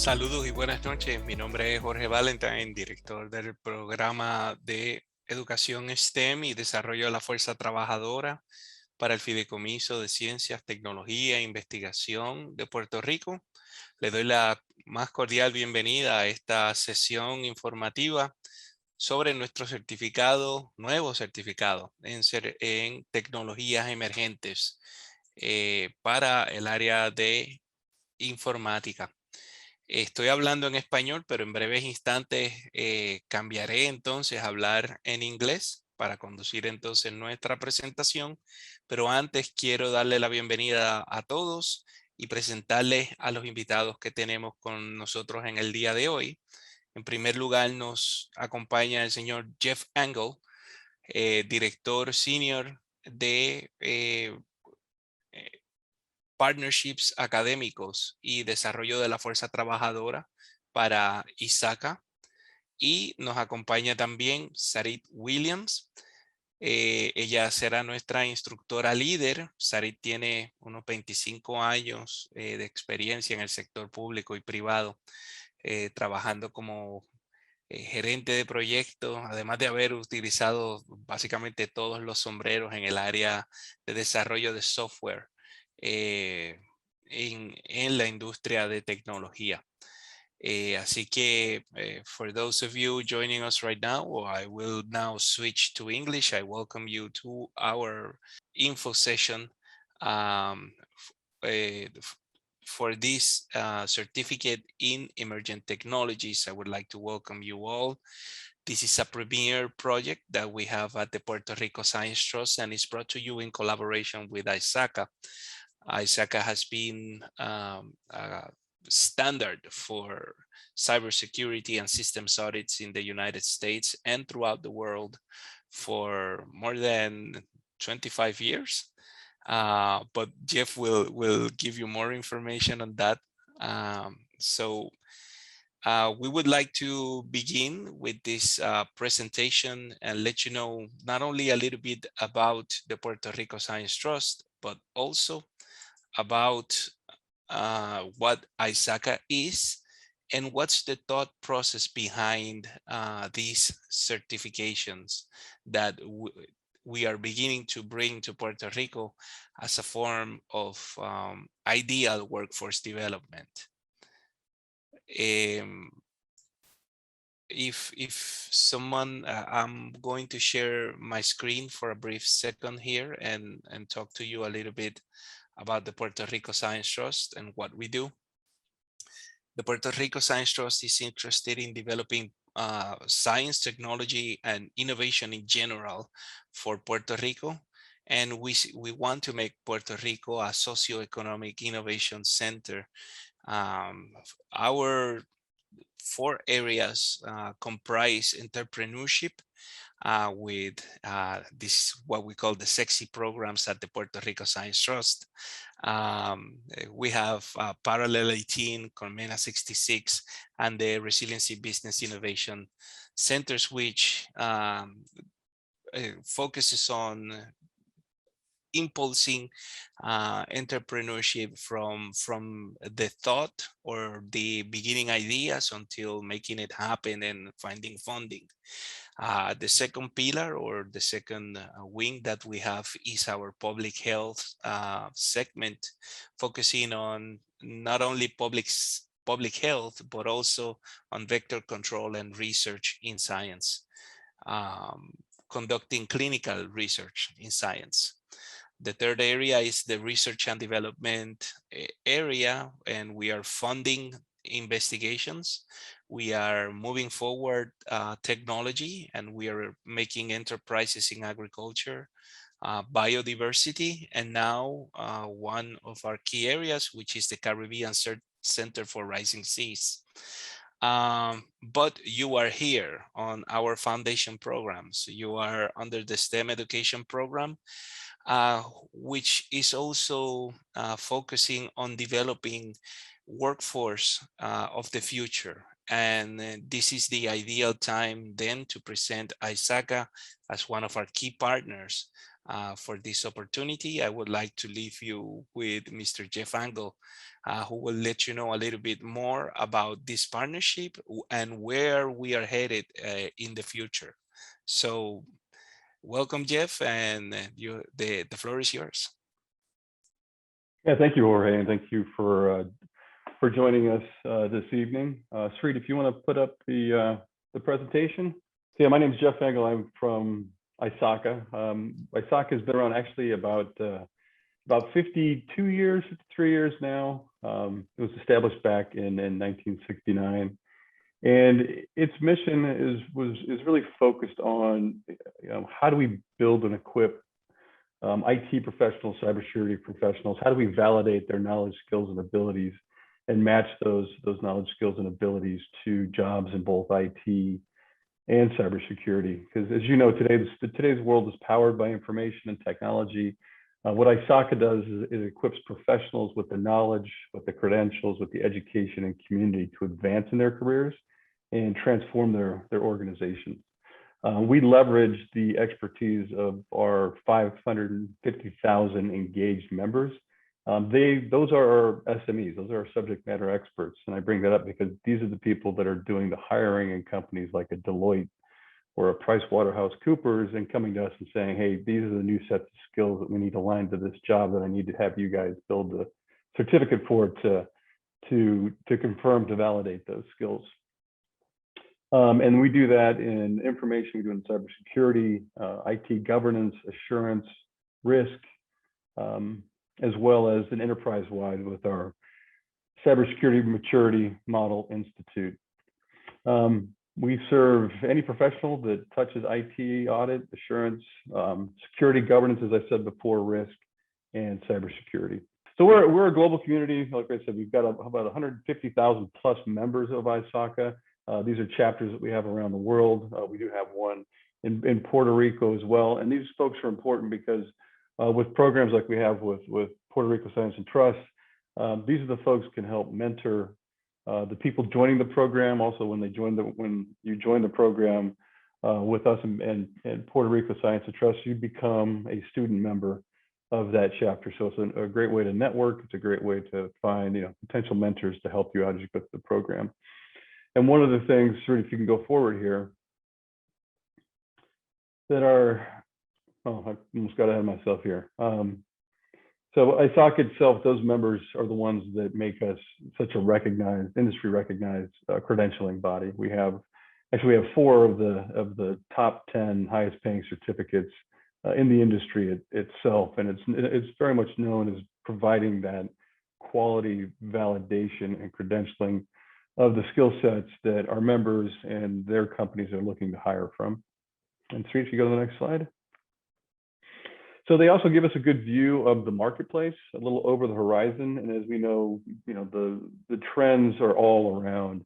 Saludos y buenas noches. Mi nombre es Jorge Valentine, director del programa de Educación STEM y Desarrollo de la Fuerza Trabajadora para el Fideicomiso de Ciencias, Tecnología e Investigación de Puerto Rico. Le doy la más cordial bienvenida a esta sesión informativa sobre nuestro certificado, nuevo certificado en Tecnologías Emergentes para el área de informática. Estoy hablando en español, pero en breves instantes cambiaré entonces a hablar en inglés para conducir entonces nuestra presentación. Pero antes quiero darle la bienvenida a todos y presentarles a los invitados que tenemos con nosotros en el día de hoy. En primer lugar nos acompaña el señor Jeff Engel, director senior de partnerships académicos y desarrollo de la fuerza trabajadora para ISACA. Y nos acompaña también Sarit Williams. Ella será nuestra instructora líder. Sarit tiene unos 25 años de experiencia en el sector público y privado, trabajando como gerente de proyectos, además de haber utilizado básicamente todos los sombreros en el área de desarrollo de software eh, en la industria de tecnología. Así que, for those of you joining us right now, I will now switch to English. I welcome you to our info session um, for this certificate in emergent technologies. I would like to welcome you all. This is a premier project that we have at the Puerto Rico Science Trust, and it's brought to you in collaboration with ISACA. ISACA has been a standard for cybersecurity and systems audits in the United States and throughout the world for more than 25 years. But Jeff will give you more information on that. We would like to begin with this presentation and let you know not only a little bit about the Puerto Rico Science Trust, but also about what ISACA is and what's the thought process behind these certifications that we are beginning to bring to Puerto Rico as a form of ideal workforce development. If someone, I'm going to share my screen for a brief second here and talk to you a little bit about the Puerto Rico Science Trust and what we do. The Puerto Rico Science Trust is interested in developing science, technology, and innovation in general for Puerto Rico. And we want to make Puerto Rico a socioeconomic innovation center. Our 4 areas comprise entrepreneurship, with this what we call the sexy programs at the Puerto Rico Science Trust. We have Parallel 18, Colmena 66, and the Resiliency Business Innovation Centers, which focuses on impulsing entrepreneurship from the thought or the beginning ideas until making it happen and finding funding. The second pillar or the second wing that we have is our public health segment, focusing on not only public health, but also on vector control and research in science, conducting clinical research in science. The third area is the research and development area, and we are funding investigations. We are moving forward technology, and we are making enterprises in agriculture, biodiversity, and now one of our key areas, which is the Caribbean Center for Rising Seas. But you are here on our foundation programs. You are under the STEM education program, which is also focusing on developing workforce of the future. And this is the ideal time then to present ISACA as one of our key partners for this opportunity. I would like to leave you with Mr. Jeff Angle, who will let you know a little bit more about this partnership and where we are headed in the future. So welcome, Jeff, and the floor is yours. Yeah, thank you, Jorge, and thank you for joining us this evening. Sreed, if you want to put up the presentation. So, yeah, my name is Jeff Angle. I'm from ISACA. ISACA has been around actually about 52 years, 53 years now. It was established back in 1969, and its mission is really focused on how do we build and equip IT professionals, cybersecurity professionals. How do we validate their knowledge, skills, and abilities, and match those knowledge, skills, and abilities to jobs in both IT and cybersecurity? Because as you know, today's world is powered by information and technology. What ISACA does is it equips professionals with the knowledge, with the credentials, with the education and community to advance in their careers and transform their organizations. We leverage the expertise of our 550,000 engaged members. Those are our SMEs, those are our subject matter experts. And I bring that up because these are the people that are doing the hiring in companies like a Deloitte or a PricewaterhouseCoopers and coming to us and saying, hey, these are the new sets of skills that we need aligned to this job that I need to have you guys build a certificate for to confirm, to validate those skills. And we do that in information, we do in cybersecurity, IT governance, assurance, risk, as well as an enterprise-wide with our Cybersecurity Maturity Model Institute. We serve any professional that touches IT, audit, assurance, security governance, as I said before, risk, and cybersecurity. So we're a global community. Like I said, we've got about 150,000 plus members of ISACA. These are chapters that we have around the world. We do have one in Puerto Rico as well. And these folks are important because with programs like we have with Puerto Rico Science and Trust, these are the folks who can help mentor the people joining the program. Also, when you join the program with us and Puerto Rico Science and Trust, you become a student member of that chapter. So it's a great way to network. It's a great way to find potential mentors to help you out as you go through the program. And one of the things, if you can go forward here, that are, I almost got ahead of myself here. So ISACA itself, those members are the ones that make us such a recognized, industry recognized credentialing body. We have 4 of the top 10 highest paying certificates in the industry itself, and it's very much known as providing that quality validation and credentialing of the skill sets that our members and their companies are looking to hire from. And Sri, if you go to the next slide. So they also give us a good view of the marketplace, a little over the horizon. And as we know, the trends are all around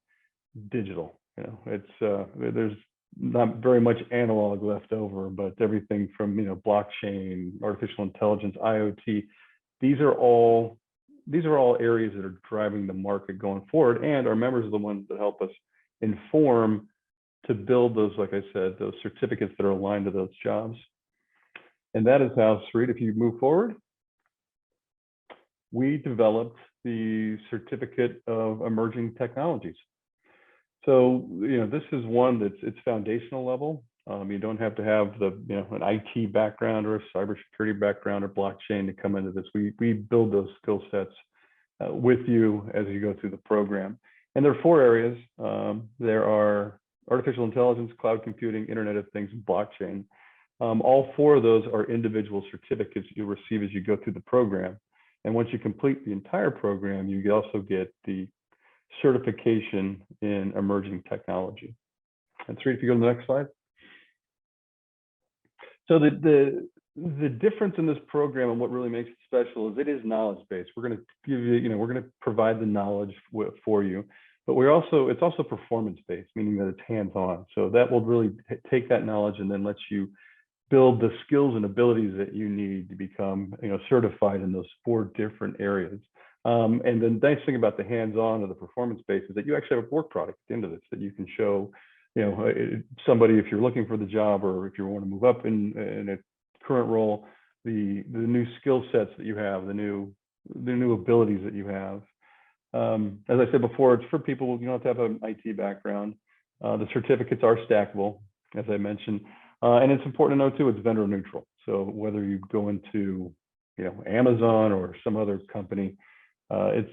digital. There's not very much analog left over, but everything from blockchain, artificial intelligence, IoT. These are all areas that are driving the market going forward, and our members are the ones that help us inform to build those, like I said, those certificates that are aligned to those jobs. And that is how, Sreed, if you move forward, we developed the Certificate of Emerging Technologies. So, this is one it's foundational level. You don't have to have an IT background or a cybersecurity background or blockchain to come into this. We build those skill sets with you as you go through the program. And there are 4 areas. There are artificial intelligence, cloud computing, Internet of Things, and blockchain. All 4 of those are individual certificates you'll receive as you go through the program. And once you complete the entire program, you also get the certification in emerging technology. And Sri, if you go to the next slide. So the difference in this program and what really makes it special is it is knowledge-based. We're going to give you, we're going to provide the knowledge for you, but it's also performance-based, meaning that it's hands-on. So that will really take that knowledge and then let you build the skills and abilities that you need to become, certified in those 4 different areas. And the nice thing about the hands-on or the performance-based is that you actually have a work product at the end of this that you can show, somebody if you're looking for the job or if you want to move up in a current role, the new skill sets that you have, the new abilities that you have. As I said before, it's for people, you don't have to have an IT background. The certificates are stackable, as I mentioned, and it's important to know too, it's vendor neutral. So whether you go into, Amazon or some other company, it's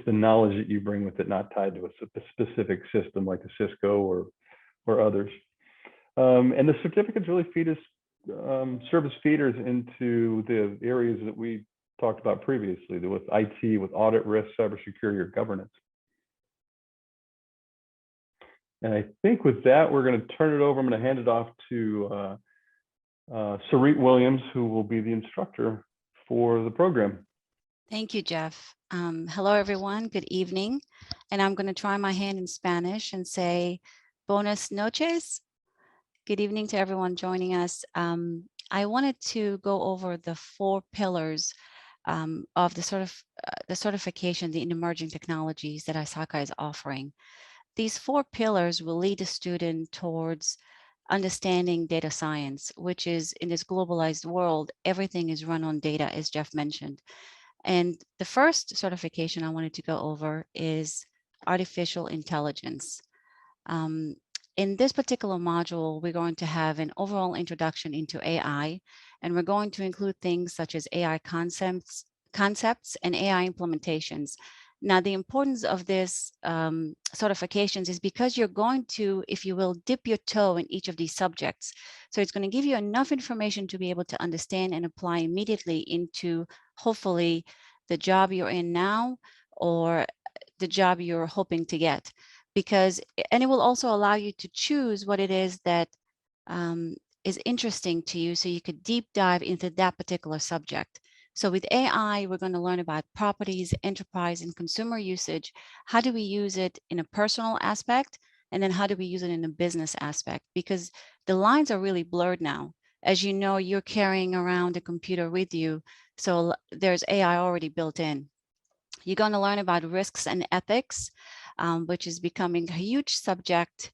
the knowledge that you bring with it, not tied to a specific system like a Cisco or others. And the certificates really serve as feeders into the areas that we talked about previously, with IT, with audit, risk, cybersecurity, or governance. And I think with that, we're going to turn it over. I'm going to hand it off to Sarit Williams, who will be the instructor for the program. Thank you, Jeff. Hello, everyone. Good evening. And I'm going to try my hand in Spanish and say buenas noches. Good evening to everyone joining us. I wanted to go over the 4 pillars of the certification in emerging technologies that ISACA is offering. These 4 pillars will lead the student towards understanding data science, which is, in this globalized world, everything is run on data, as Jeff mentioned. And the first certification I wanted to go over is artificial intelligence. In this particular module, we're going to have an overall introduction into AI, and we're going to include things such as AI concepts and AI implementations. Now, the importance of this certifications is because you're going to, if you will, dip your toe in each of these subjects. So it's going to give you enough information to be able to understand and apply immediately into, hopefully, the job you're in now or the job you're hoping to get. And it will also allow you to choose what it is that is interesting to you, so you could deep dive into that particular subject. So with AI, we're going to learn about properties, enterprise, and consumer usage. How do we use it in a personal aspect? And then how do we use it in a business aspect? Because the lines are really blurred now. As you know, you're carrying around a computer with you, so there's AI already built in. You're going to learn about risks and ethics, which is becoming a huge subject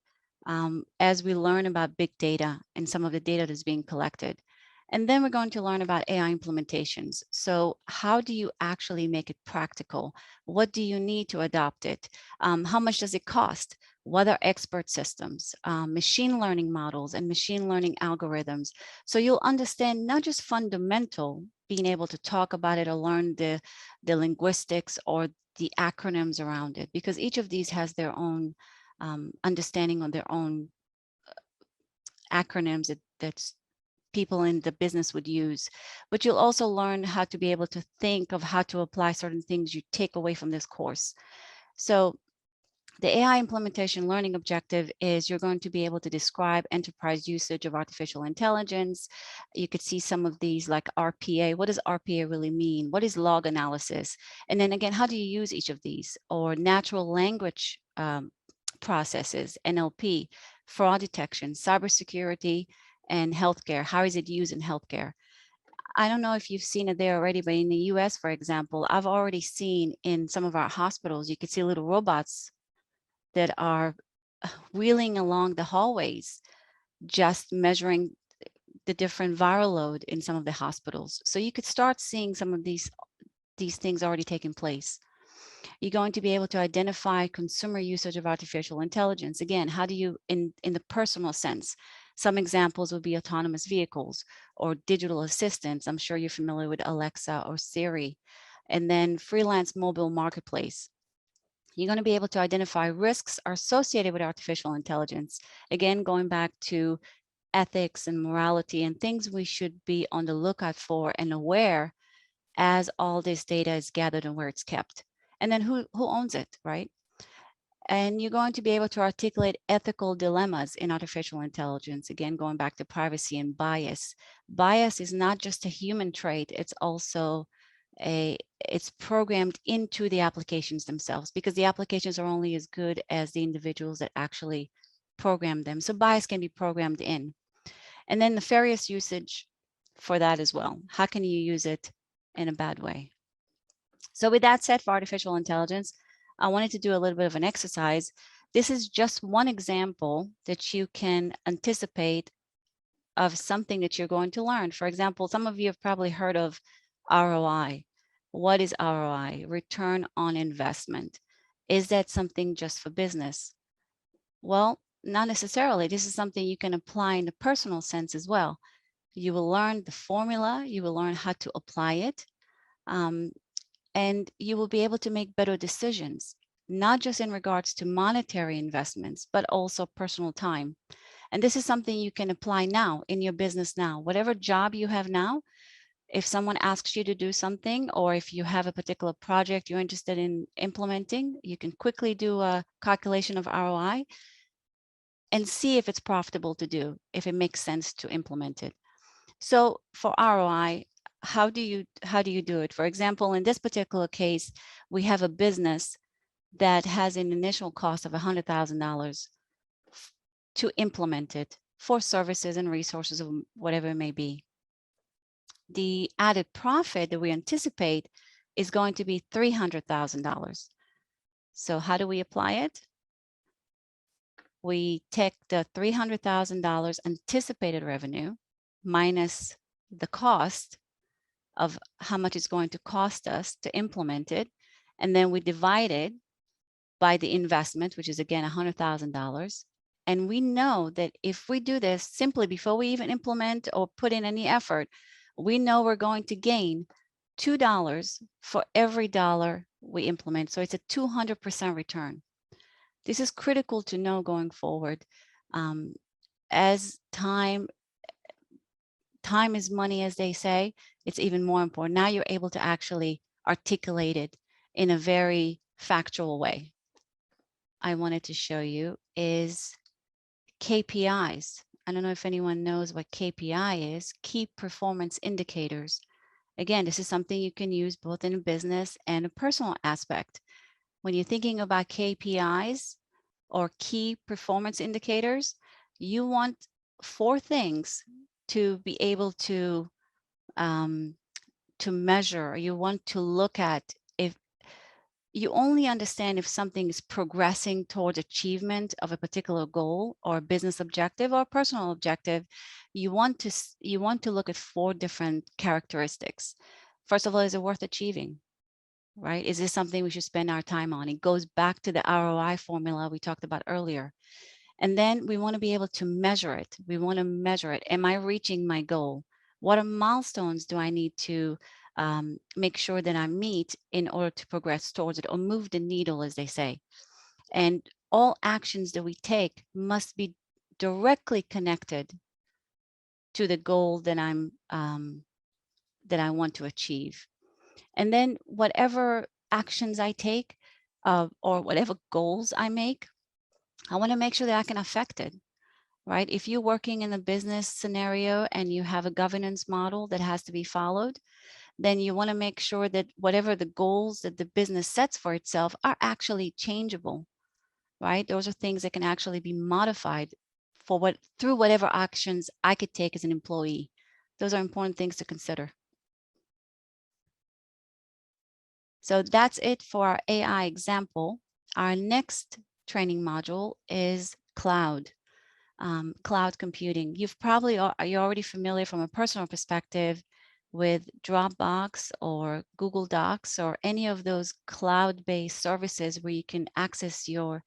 as we learn about big data and some of the data that's being collected. And then we're going to learn about AI implementations. So how do you actually make it practical? What do you need to adopt it? How much does it cost? What are expert systems, machine learning models, and machine learning algorithms? So you'll understand not just fundamental, being able to talk about it or learn the linguistics or the acronyms around it, because each of these has their own understanding on their own acronyms that's people in the business would use. But you'll also learn how to be able to think of how to apply certain things you take away from this course. So the AI implementation learning objective is you're going to be able to describe enterprise usage of artificial intelligence. You could see some of these like RPA. What does RPA really mean? What is log analysis? And then again, how do you use each of these? Or natural language processes, NLP, fraud detection, cybersecurity, and healthcare. How is it used in healthcare? I don't know if you've seen it there already, but in the US, for example, I've already seen in some of our hospitals, you could see little robots that are wheeling along the hallways, just measuring the different viral load in some of the hospitals. So you could start seeing some of these things already taking place. You're going to be able to identify consumer usage of artificial intelligence. Again, how do you, in the personal sense? Some examples would be autonomous vehicles or digital assistants. I'm sure you're familiar with Alexa or Siri. And then freelance mobile marketplace. You're going to be able to identify risks associated with artificial intelligence. Again, going back to ethics and morality and things we should be on the lookout for and aware as all this data is gathered and where it's kept. And then who owns it, right? And you're going to be able to articulate ethical dilemmas in artificial intelligence. Again, going back to privacy and bias. Bias is not just a human trait, it's also it's programmed into the applications themselves, because the applications are only as good as the individuals that actually program them. So bias can be programmed in. And then nefarious usage for that as well. How can you use it in a bad way? So with that said, for artificial intelligence, I wanted to do a little bit of an exercise. This is just one example that you can anticipate of something that you're going to learn. For example, some of you have probably heard of ROI. What is ROI? Return on investment. Is that something just for business? Well, not necessarily. This is something you can apply in a personal sense as well. You will learn the formula, you will learn how to apply it, and you will be able to make better decisions, not just in regards to monetary investments, but also personal time. And this is something you can apply now in your business now. Whatever job you have now, if someone asks you to do something, or if you have a particular project you're interested in implementing, you can quickly do a calculation of ROI and see if it's profitable to do, if it makes sense to implement it. So for ROI, how do you do it? For example, in this particular case, we have a business that has an initial cost of $100,000 to implement it for services and resources of whatever it may be. The added profit that we anticipate is going to be $300,000. So how do we apply it? We take the $300,000 anticipated revenue minus the cost of how much it's going to cost us to implement it. And then we divide it by the investment, which is again $100,000. And we know that if we do this simply before we even implement or put in any effort, we know we're going to gain $2 for every dollar we implement. So it's a 200% return. This is critical to know going forward. As time is money, as they say, it's even more important. Now you're able to actually articulate it in a very factual way. I wanted to show you is KPIs. I don't know if anyone knows what KPI is, key performance indicators. Again, this is something you can use both in a business and a personal aspect. When you're thinking about KPIs or key performance indicators, you want 4 things to be able to measure. You want to look at. If you only understand if something is progressing towards achievement of a particular goal or business objective or personal objective, you want to look at 4 different characteristics. First of all, is it worth achieving? Right? Is this something we should spend our time on? It goes back to the ROI formula we talked about earlier. And then we want to be able to measure it. We want to measure it. Am I reaching my goal? What are milestones do I need to make sure that I meet in order to progress towards it or move the needle, as they say? And all actions that we take must be directly connected to the goal that I want to achieve. And then whatever actions I take or whatever goals I make, I want to make sure that I can affect it, right? If you're working in a business scenario and you have a governance model that has to be followed, then you want to make sure that whatever the goals that the business sets for itself are actually changeable, right? Those are things that can actually be modified through whatever actions I could take as an employee. Those are important things to consider. So that's it for our AI example. Our next training module is cloud computing. You're already familiar from a personal perspective with Dropbox or Google Docs or any of those cloud-based services where you can access your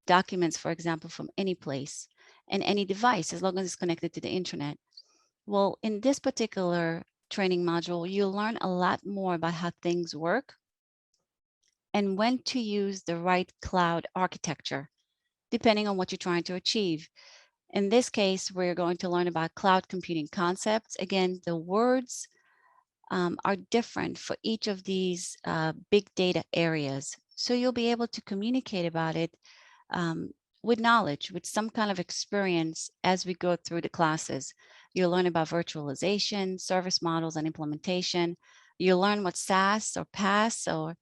documents, for example, from any place and any device, as long as it's connected to the internet. Well, in this particular training module, you'll learn a lot more about how things work and when to use the right cloud architecture, depending on what you're trying to achieve. In this case, we're going to learn about cloud computing concepts. Again, the words are different for each of these big data areas. So you'll be able to communicate about it with knowledge, with some kind of experience as we go through the classes. You'll learn about virtualization, service models, and implementation. You'll learn what SaaS or PaaS or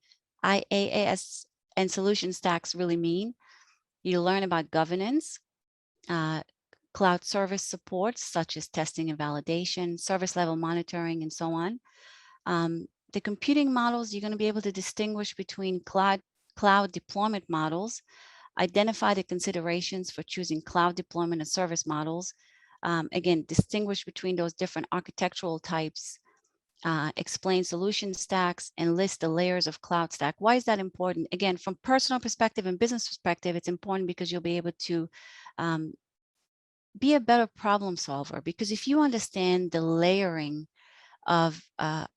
IaaS and solution stacks really mean. You'll learn about governance, cloud service support, such as testing and validation, service level monitoring, and so on. The computing models, you're going to be able to distinguish between cloud deployment models, identify the considerations for choosing cloud deployment and service models, Again, distinguish between those different architectural types, explain solution stacks, and list the layers of cloud stack. Why is that important? Again, from personal perspective and business perspective, it's important because you'll be able to be a better problem solver. Because if you understand the layering of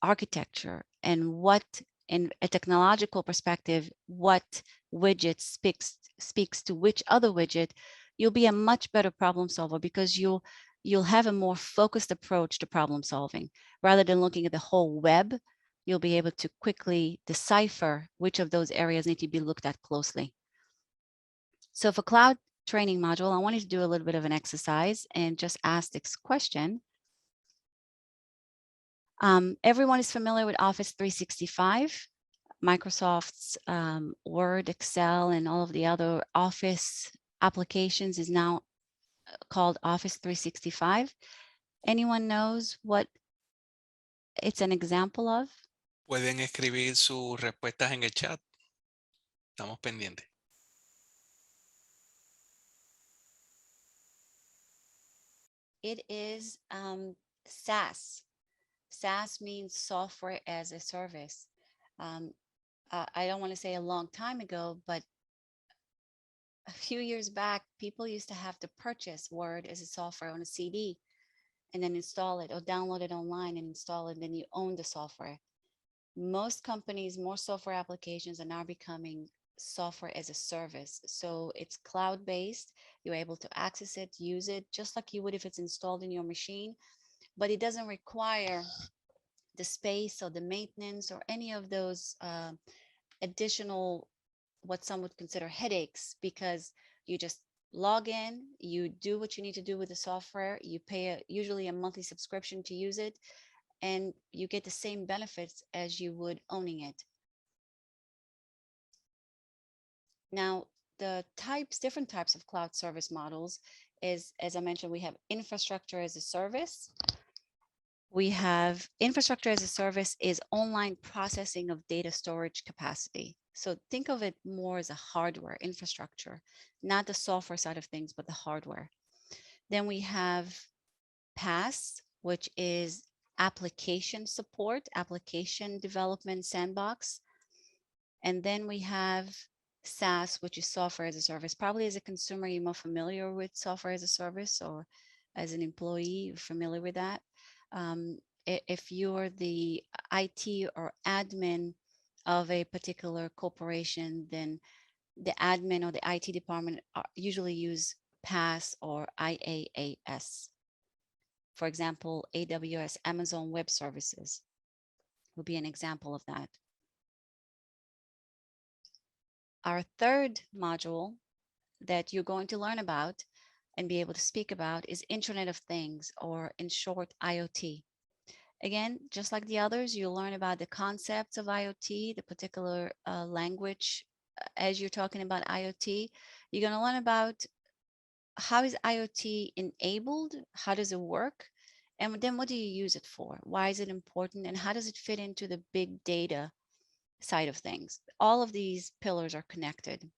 architecture and what, in a technological perspective, what widget speaks to which other widget, you'll be a much better problem solver because you'll have a more focused approach to problem solving. Rather than looking at the whole web, you'll be able to quickly decipher which of those areas need to be looked at closely. So for cloud training module, I wanted to do a little bit of an exercise and just ask this question. Everyone is familiar with Office 365, Microsoft's Word, Excel, and all of the other Office applications is now called Office 365. Anyone knows what it's an example of? Pueden escribir sus respuestas en el chat. Estamos pendientes. It is SaaS. SaaS means software as a service. I don't want to say a long time ago, but a few years back, people used to have to purchase Word as a software on a CD and then install it, or download it online and install it, and then you own the software. Most companies, more software applications are now becoming software as a service. So it's cloud-based. You're able to access it, use it, just like you would if it's installed in your machine, but it doesn't require the space or the maintenance or any of those additional, what some would consider headaches, because you just log in, you do what you need to do with the software, you pay usually a monthly subscription to use it, and you get the same benefits as you would owning it. Now, the different types of cloud service models is, as I mentioned, we have infrastructure as a service. We have infrastructure as a service is online processing of data storage capacity. So think of it more as a hardware infrastructure, not the software side of things, but the hardware. Then we have PaaS, which is application support, application development sandbox. And then we have SaaS, which is software as a service. Probably as a consumer, you're more familiar with software as a service, or as an employee, you're familiar with that. If you're the IT or admin of a particular corporation, then the admin or the IT department usually use PaaS or IaaS. For example, AWS, Amazon Web Services would be an example of that. Our third module that you're going to learn about and be able to speak about is Internet of Things, or in short, IoT. Again, just like the others, you'll learn about the concepts of IoT, the particular language as you're talking about IoT. You're going to learn about how is IoT enabled, how does it work, and then what do you use it for? Why is it important, and how does it fit into the big data side of things? All of these pillars are connected.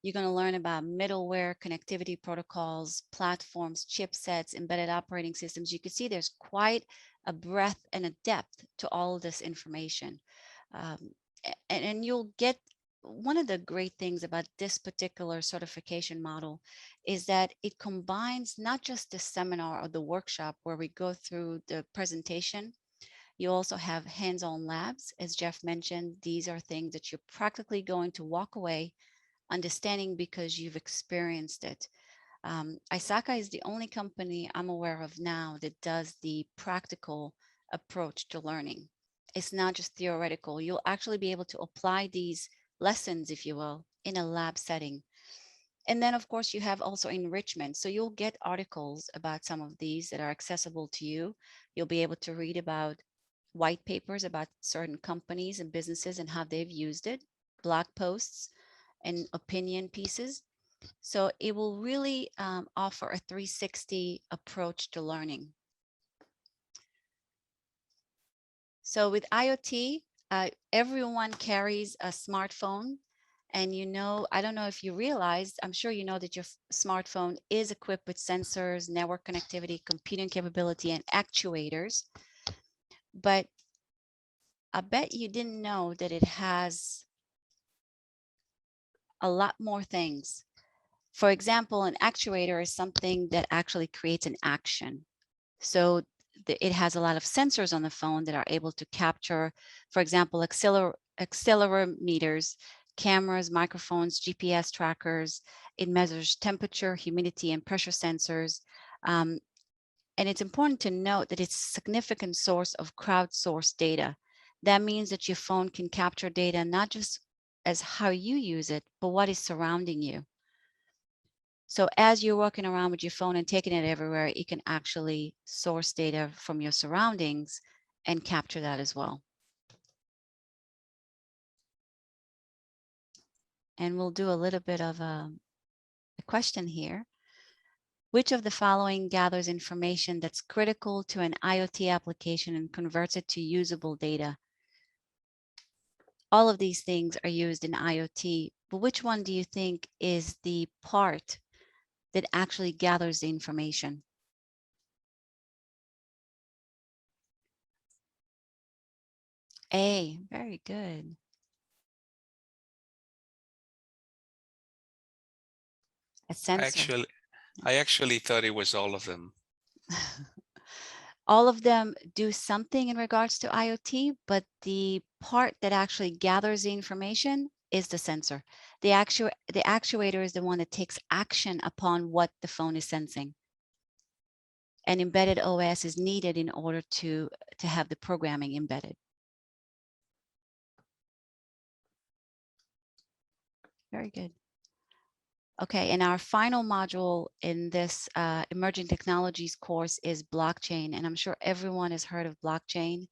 You're going to learn about middleware, connectivity protocols, platforms, chipsets, embedded operating systems. You can see there's quite a breadth and a depth to all of this information. And you'll get, one of the great things about this particular certification model is that it combines not just the seminar or the workshop where we go through the presentation. You also have hands-on labs. As Jeff mentioned, these are things that you're practically going to walk away understanding because you've experienced it. Isaka is the only company I'm aware of now that does the practical approach to learning. It's not just theoretical. You'll actually be able to apply these lessons, if you will, in a lab setting. And then, of course, you have also enrichment. So you'll get articles about some of these that are accessible to you. You'll be able to read about white papers about certain companies and businesses and how they've used it, blog posts, and opinion pieces. So it will really offer a 360 approach to learning. So with IoT, everyone carries a smartphone, And you know, I don't know if you realized, I'm sure you know that your smartphone is equipped with sensors, network connectivity, computing capability, and actuators. But I bet you didn't know that it has a lot more things. For example, an actuator is something that actually creates an action. So it has a lot of sensors on the phone that are able to capture, for example, accelerometers, cameras, microphones, GPS trackers. It measures temperature, humidity, and pressure sensors. And it's important to note that it's a significant source of crowdsourced data. That means that your phone can capture data not just as how you use it, but what is surrounding you. So as you're walking around with your phone and taking it everywhere, you can actually source data from your surroundings and capture that as well. And we'll do a little bit of a question here. Which of the following gathers information that's critical to an IoT application and converts it to usable data? All of these things are used in IoT, but which one do you think is the part that actually gathers the information? A, very good. A sensor. I actually thought it was all of them. All of them do something in regards to IoT, but the part that actually gathers the information is the sensor. The actuator is the one that takes action upon what the phone is sensing. And embedded OS is needed in order to have the programming embedded. Very good. Okay, and our final module in this emerging technologies course is blockchain. And I'm sure everyone has heard of blockchain.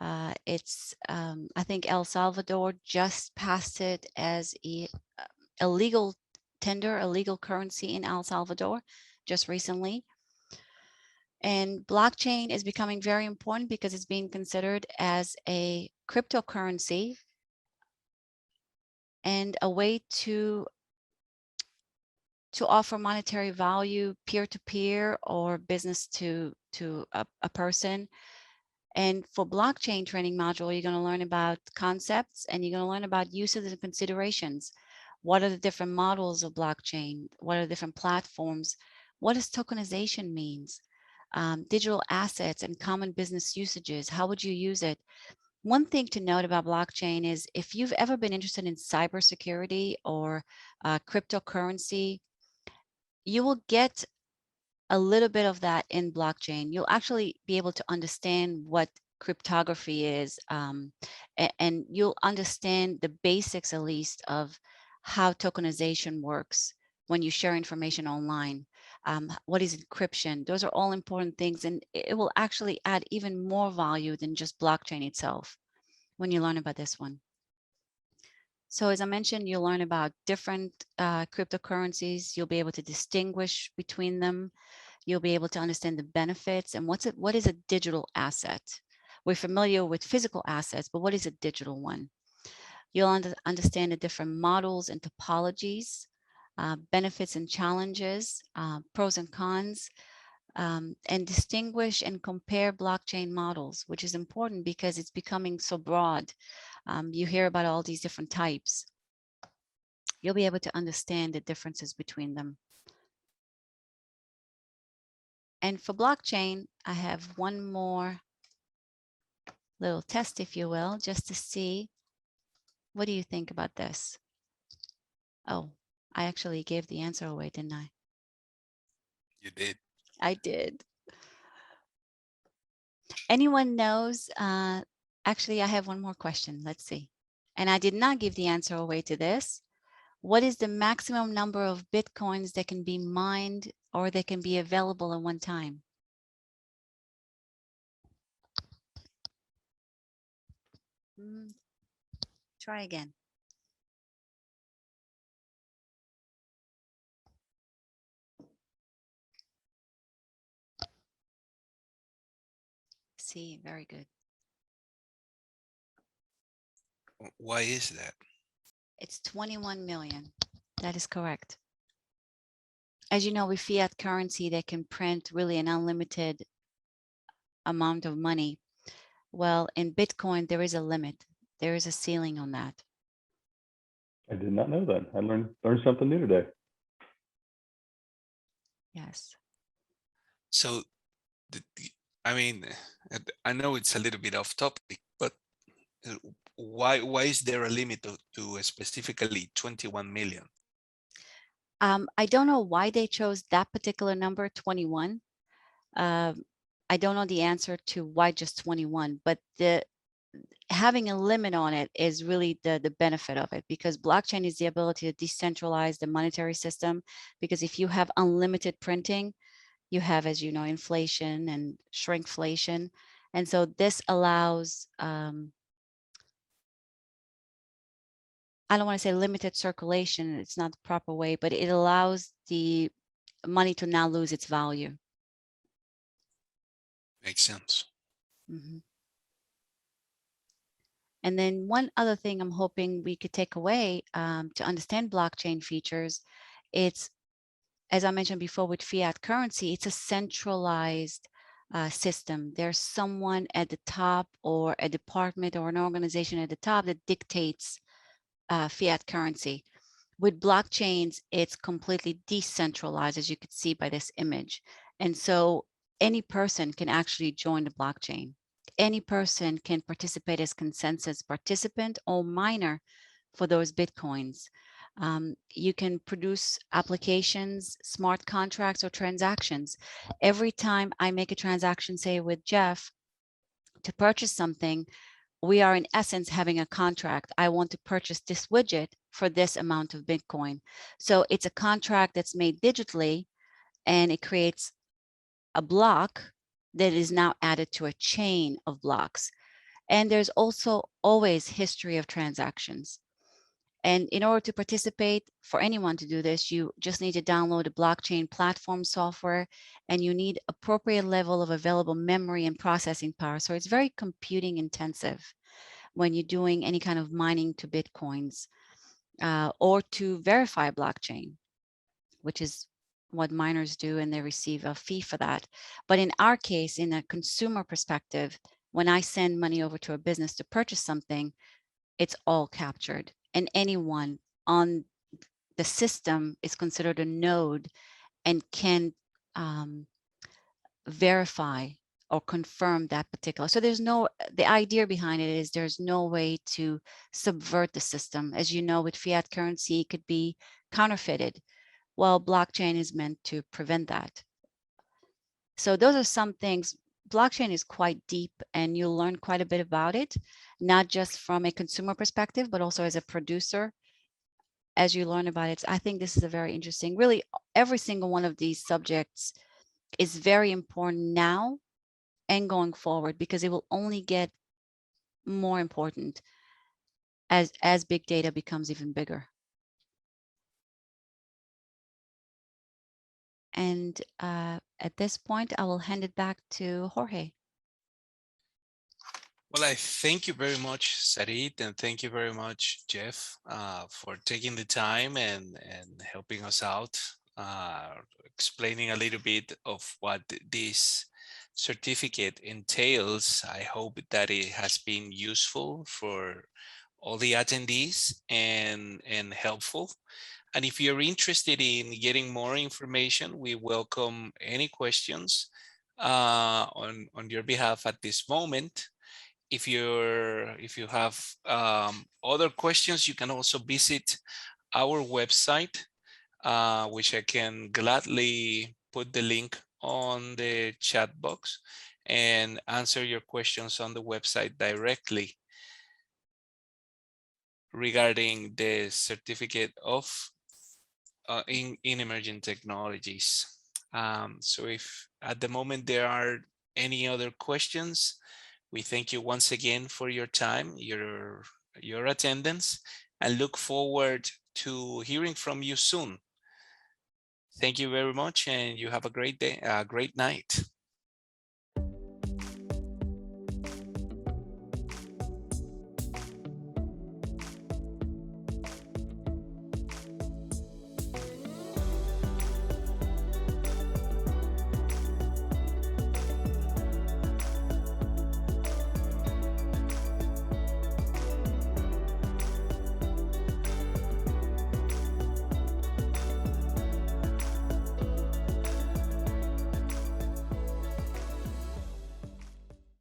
I think El Salvador just passed it as a legal tender, a legal currency in El Salvador just recently. And blockchain is becoming very important because it's being considered as a cryptocurrency and a way to offer monetary value peer-to-peer or business to a person. And for blockchain training module, you're going to learn about concepts and you're going to learn about uses and considerations. What are the different models of blockchain? What are the different platforms? What does tokenization means? Digital assets and common business usages. How would you use it? One thing to note about blockchain is if you've ever been interested in cybersecurity or cryptocurrency, you will get a little bit of that in blockchain. You'll actually be able to understand what cryptography is, and you'll understand the basics, at least, of how tokenization works when you share information online. What is encryption? Those are all important things, and it will actually add even more value than just blockchain itself when you learn about this one. So as I mentioned, you'll learn about different cryptocurrencies. You'll be able to distinguish between them. You'll be able to understand the benefits and what is a digital asset. We're familiar with physical assets, but what is a digital one? You'll understand the different models and topologies, benefits and challenges, pros and cons, and distinguish and compare blockchain models, which is important because it's becoming so broad. You hear about all these different types. You'll be able to understand the differences between them. And for blockchain, I have one more little test, if you will, just to see, what do you think about this? Oh, I actually gave the answer away, didn't I? You did. I did. Anyone knows? Actually, I have one more question. Let's see. And I did not give the answer away to this. What is the maximum number of Bitcoins that can be mined or that can be available at one time? Try again. See, very good. Why is that? It's 21 million. That is correct. As you know, with fiat currency, they can print really an unlimited amount of money. Well, in Bitcoin, there is a limit. There is a ceiling on that. I did not know that. I learned something new today. Yes. So, I mean, I know it's a little bit off topic, but why is there a limit to specifically 21 million? I don't know why they chose that particular number, 21. I don't know the answer to why just 21, but having a limit on it is really the benefit of it, because blockchain is the ability to decentralize the monetary system. Because if you have unlimited printing, you have, as you know, inflation and shrinkflation. And so this allows, I don't want to say limited circulation, it's not the proper way, but it allows the money to not lose its value. Makes sense. Mhm. And then one other thing I'm hoping we could take away to understand blockchain features, it's, as I mentioned before, with fiat currency, it's a centralized system. There's someone at the top, or a department or an organization at the top, that dictates fiat currency. With blockchains, it's completely decentralized, as you could see by this image. And so any person can actually join the blockchain. Any person can participate as consensus participant or miner for those Bitcoins. You can produce applications, smart contracts, or transactions. Every time I make a transaction, say with Jeff, to purchase something, we are in essence having a contract. I want to purchase this widget for this amount of Bitcoin. So it's a contract that's made digitally, and it creates a block that is now added to a chain of blocks. And there's also always history of transactions. And in order to participate, for anyone to do this, you just need to download a blockchain platform software, and you need appropriate level of available memory and processing power. So it's very computing intensive when you're doing any kind of mining to Bitcoins or to verify blockchain, which is what miners do, and they receive a fee for that. But in our case, in a consumer perspective, when I send money over to a business to purchase something, it's all captured, and anyone on the system is considered a node and can verify or confirm that particular. So there's no, the idea behind it is there's no way to subvert the system. As you know, with fiat currency, it could be counterfeited. Well, blockchain is meant to prevent that. So those are some things. Blockchain is quite deep, and you'll learn quite a bit about it, not just from a consumer perspective, but also as a producer. As you learn about it, I think this is a very interesting, really every single one of these subjects is very important now and going forward, because it will only get more important as big data becomes even bigger. And at this point, I will hand it back to Jorge. Well, I thank you very much, Sarit, and thank you very much, Jeff, for taking the time and helping us out, explaining a little bit of what this certificate entails. I hope that it has been useful for all the attendees and helpful. And if you're interested in getting more information, we welcome any questions on your behalf at this moment. If you have other questions, you can also visit our website, which I can gladly put the link on the chat box and answer your questions on the website directly regarding the certificate of in emerging technologies. So if at the moment there are any other questions, we thank you once again for your time, your attendance, and look forward to hearing from you soon. Thank you very much, and you have a great day, a great night.